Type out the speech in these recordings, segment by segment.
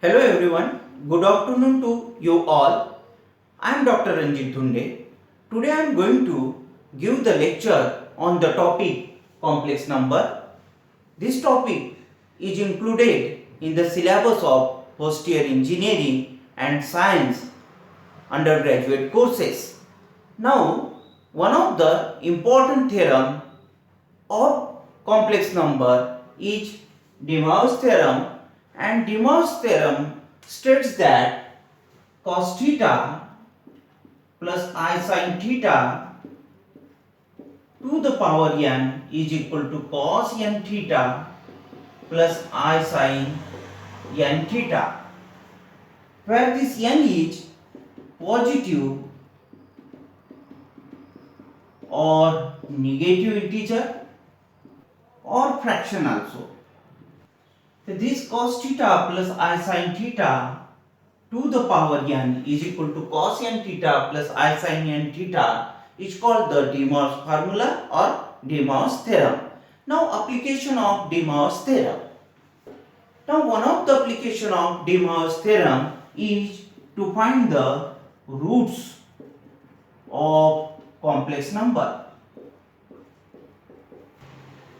Hello everyone, good afternoon to you all. I am Dr. Ranjit Dhunde. Today I am going to give the lecture on the topic complex number. This topic is included in the syllabus of first year engineering and science undergraduate courses. Now, one of the important theorem of complex number is De Morgan's theorem, and De Morgan's theorem states that cos theta plus I sin theta to the power n is equal to cos n theta plus I sin n theta, where this n is positive or negative integer or fraction also. So this cos theta plus I sin theta to the power n is equal to cos n theta plus I sin n theta is called the De Morgan's formula or De Morgan's theorem. Now application of De Morgan's theorem. Now one of the application of De Morgan's theorem is to find the roots of complex number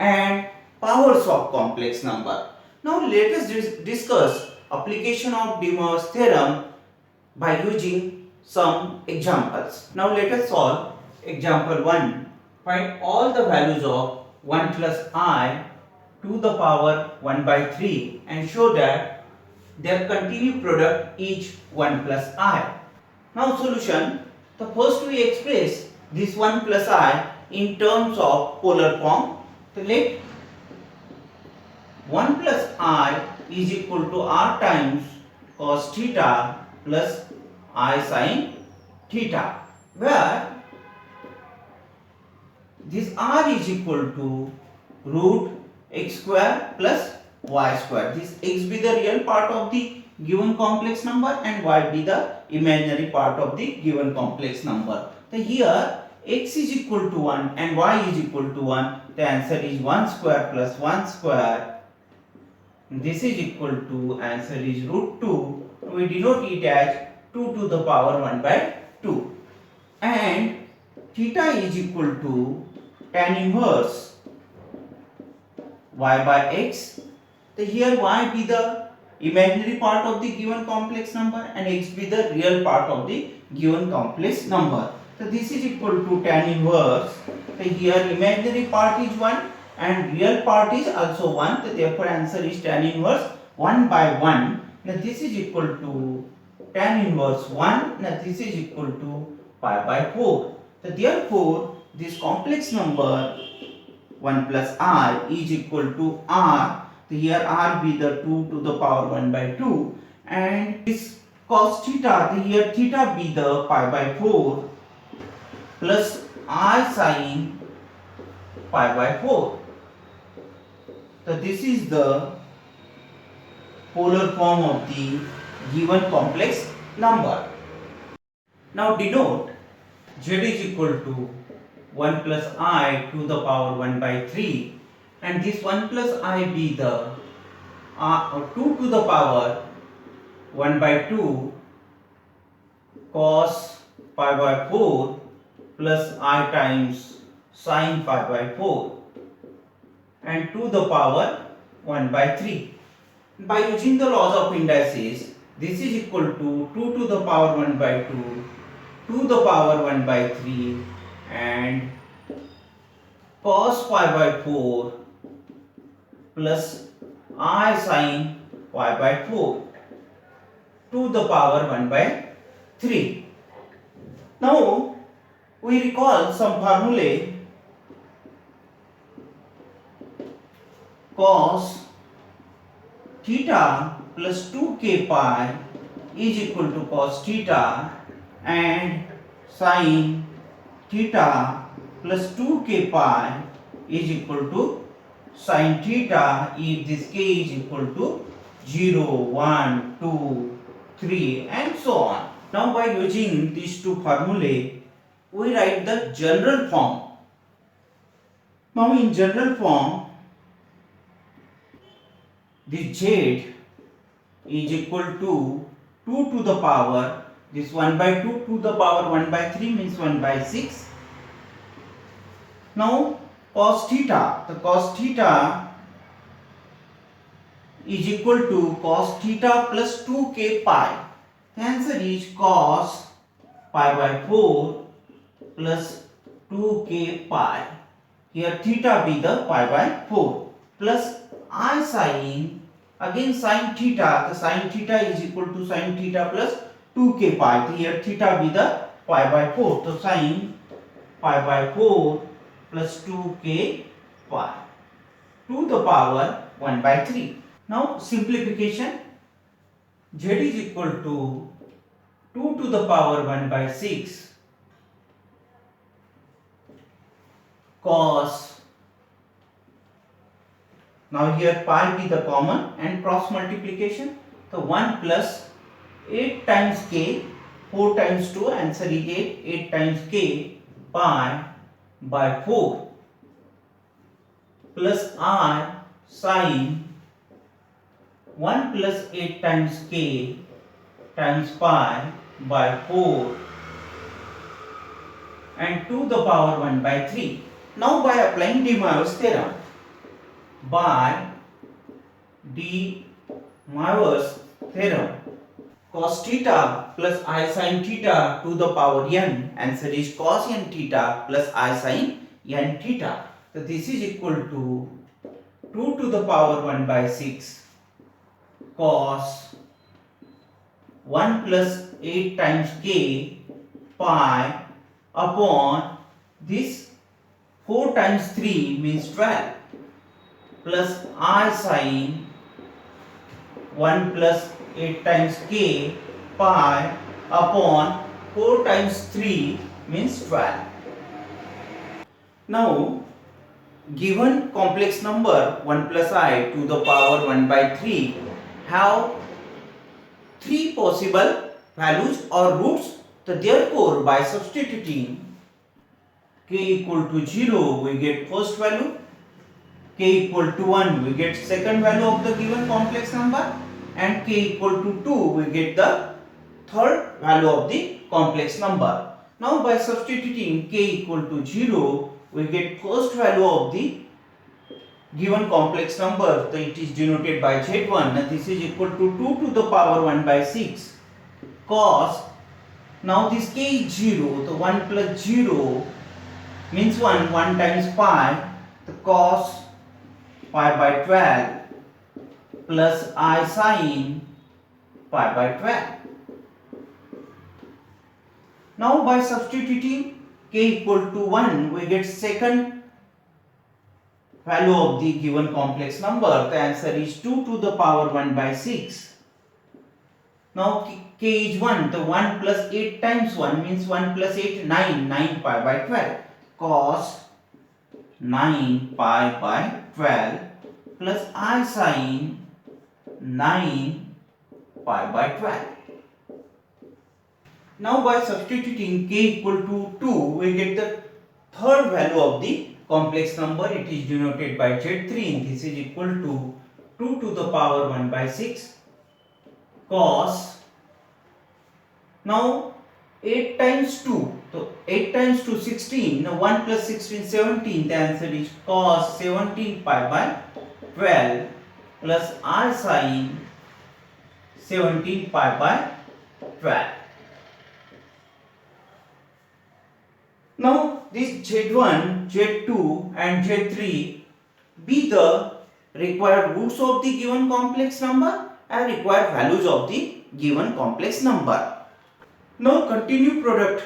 and powers of complex number. Now let us discuss application of De Morgan's theorem by using some examples. Now let us solve example 1. Find all the values of 1 plus I to the power 1 by 3 and show that their continued product is 1 plus I. Now solution. The first we express this 1 plus I in terms of polar form. So let 1 plus I is equal to R times cos theta plus I sin theta, where this R is equal to root x square plus y square. This x be the real part of the given complex number and y be the imaginary part of the given complex number. So here x is equal to 1 and y is equal to 1. The answer is 1 square plus 1 square. This is equal to, answer is root 2. We denote it as 2 to the power 1 by 2. And theta is equal to tan inverse y by x. So here y be the imaginary part of the given complex number and x be the real part of the given complex number. So this is equal to tan inverse. So here imaginary part is 1 and real part is also 1. So therefore answer is tan inverse 1 by 1. Now this is equal to tan inverse 1. Now this is equal to pi by 4. So therefore this complex number 1 plus I is equal to R. So here R be the 2 to the power 1 by 2 and this cos theta, here theta be the pi by 4 plus I sin pi by 4. So this is the polar form of the given complex number. Now denote z is equal to 1 plus I to the power 1 by 3 and this 1 plus I be the 2 to the power 1 by 2 cos pi by 4 plus I times sin pi by 4 and to the power 1 by 3. By using the laws of indices, this is equal to 2 to the power 1 by 2 to the power 1 by 3 and cos pi by 4 plus I sin pi by 4 to the power 1 by 3. Now we recall some formulae. Cos theta plus 2k pi is equal to cos theta and sin theta plus 2k pi is equal to sin theta if this k is equal to 0, 1, 2, 3 and so on. Now by using these two formulae, we write the general form. Now in general form, the z is equal to 2 to the power, this 1 by 2 to the power 1 by 3 means 1 by 6. Now cos theta, the cos theta is equal to cos theta plus 2k pi. The answer is cos pi by 4 plus 2k pi. Here theta be the pi by 4 plus I sin, again sin theta, the sin theta is equal to sin theta plus 2k pi. Here theta be the pi by 4. So sin pi by 4 plus 2k pi to the power 1 by 3. Now simplification, z is equal to 2 to the power 1 by 6 cos, now here pi be the common and cross multiplication, so 1 plus 8 times k, 4 times 2, answer is 8, 8 times k pi by 4 plus I sin 1 plus 8 times k times pi by 4 and to the power 1 by 3. Now by applying De Moivre's theorem, by De Moivre's theorem, cos theta plus I sin theta to the power n, answer is cos n theta plus I sin n theta. So this is equal to 2 to the power 1 by 6 cos 1 plus 8 times k pi upon this 4 times 3 means 12 plus I sin 1 plus 8 times k pi upon 4 times 3 means 12. Now given complex number 1 plus I to the power 1 by 3 have 3 possible values or roots. So therefore by substituting k equal to 0 we get first value, k equal to 1 we get second value of the given complex number, and k equal to 2 we get the third value of the complex number. Now by substituting k equal to 0 we get first value of the given complex number, so it is denoted by z1, and this is equal to 2 to the power 1 by 6 cos, now this k is 0, the 1 plus 0 means 1, 1 times pi, the cos pi by 12 plus I sin pi by 12. Now by substituting k equal to 1 we get second value of the given complex number, the answer is 2 to the power 1 by 6. Now k is 1, the 1 plus 8 times 1 means 1 plus 8, 9, 9 pi by 12 cos 9 pi by 12 plus I sin 9 pi by 12. Now by substituting k equal to 2 we get the third value of the complex number, it is denoted by z3, and this is equal to 2 to the power 1 by 6 cos, now 8 times 2, so 8 times 2 16, now 1 plus 16 17, the answer is cos 17 pi by 12 plus I sin 17 pi by 12. Now this z1, z2 and z3 be the required roots of the given complex number and required values of the given complex number. Now continue product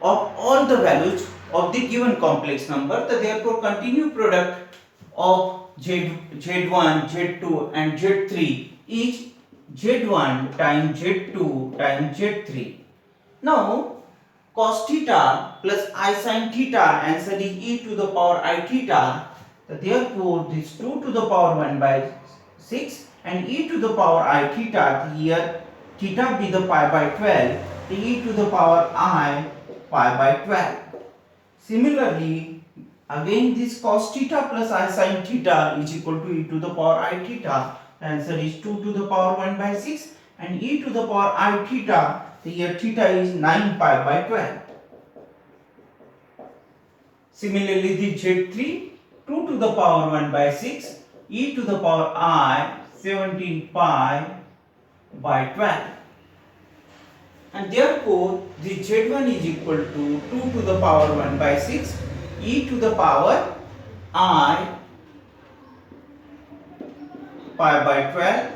of all the values of the given complex number, so therefore continue product of z1, z2 and z3 is z1 times z2 times z3. Now cos theta plus I sin theta, answer is e to the power I theta. So therefore this 2 to the power 1 by 6 and e to the power I theta, here theta be the pi by 12, e to the power I pi by 12. Similarly again this cos theta plus I sin theta is equal to e to the power I theta The answer is 2 to the power 1 by 6, and e to the power I theta, here theta is 9 pi by 12. Similarly, the Z3, 2 to the power 1 by 6, e to the power I 17 pi by 12. And therefore, the Z1 is equal to 2 to the power 1 by 6, e to the power I pi by 12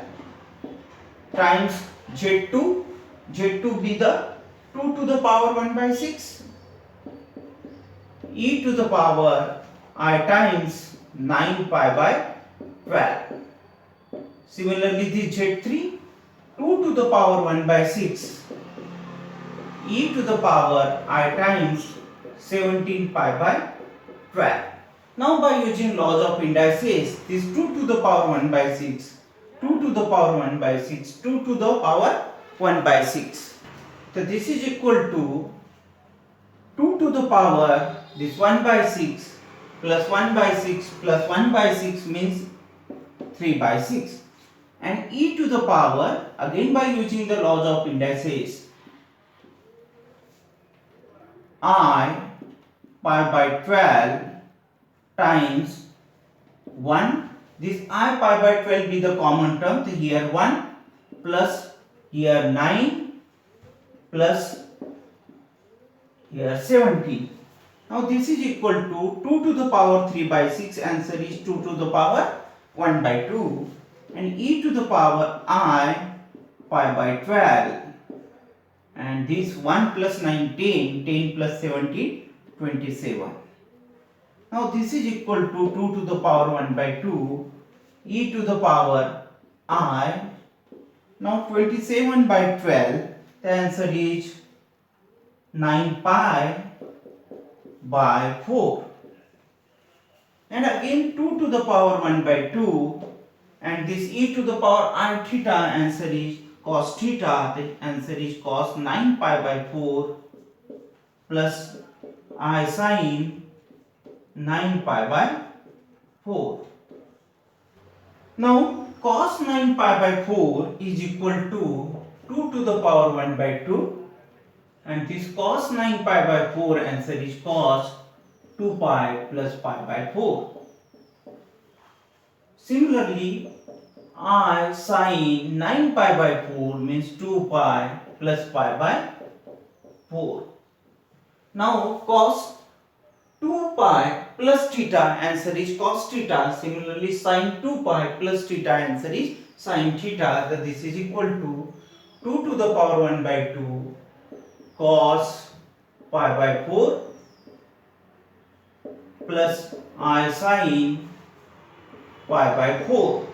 times Z2. Z2 be the 2 to the power 1 by 6, e to the power I times 9 pi by 12. Similarly, the Z3, 2 to the power 1 by 6, e to the power I times 17 pi by 12. Now by using laws of indices, this 2 to the power 1 by 6, 2 to the power 1 by 6, 2 to the power 1 by 6. So this is equal to 2 to the power, this 1 by 6 plus 1 by 6 plus 1 by 6 means 3 by 6. And e to the power, again by using the laws of indices, I pi by 12 times 1. This I pi by 12 be the common term. So here 1 plus here 9 plus here 17. Now this is equal to 2 to the power 3 by 6. Answer is 2 to the power 1 by 2. And e to the power I pi by 12. And this 1 plus 9, 10, 10 plus 17, 27. Now this is equal to 2 to the power 1 by 2, e to the power I. Now 27 by 12, the answer is 9 pi by 4. And again 2 to the power 1 by 2, and this e to the power I theta, answer is cos theta, the answer is cos 9 pi by 4 plus I sin 9 pi by 4. Now cos 9 pi by 4 is equal to 2 to the power 1 by 2, and this cos 9 pi by 4, answer is cos 2 pi plus pi by 4. Similarly, I sin 9 pi by 4 means 2 pi plus pi by 4. Now cos 2 pi plus theta, answer is cos theta. Similarly, sin 2 pi plus theta, answer is sin theta. That this is equal to 2 to the power 1 by 2 cos pi by 4 plus I sin pi by 4.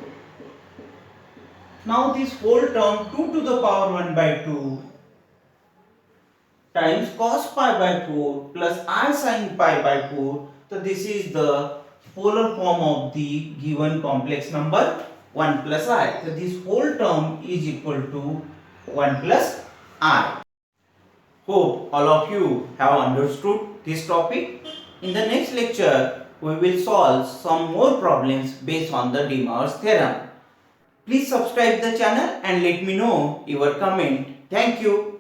Now this whole term 2 to the power 1 by 2 times cos pi by 4 plus I sin pi by 4. So this is the polar form of the given complex number 1 plus I. So this whole term is equal to 1 plus I. Hope all of you have understood this topic. In the next lecture, we will solve some more problems based on the De Moivre's theorem. Please subscribe the channel and let me know your comment. Thank you.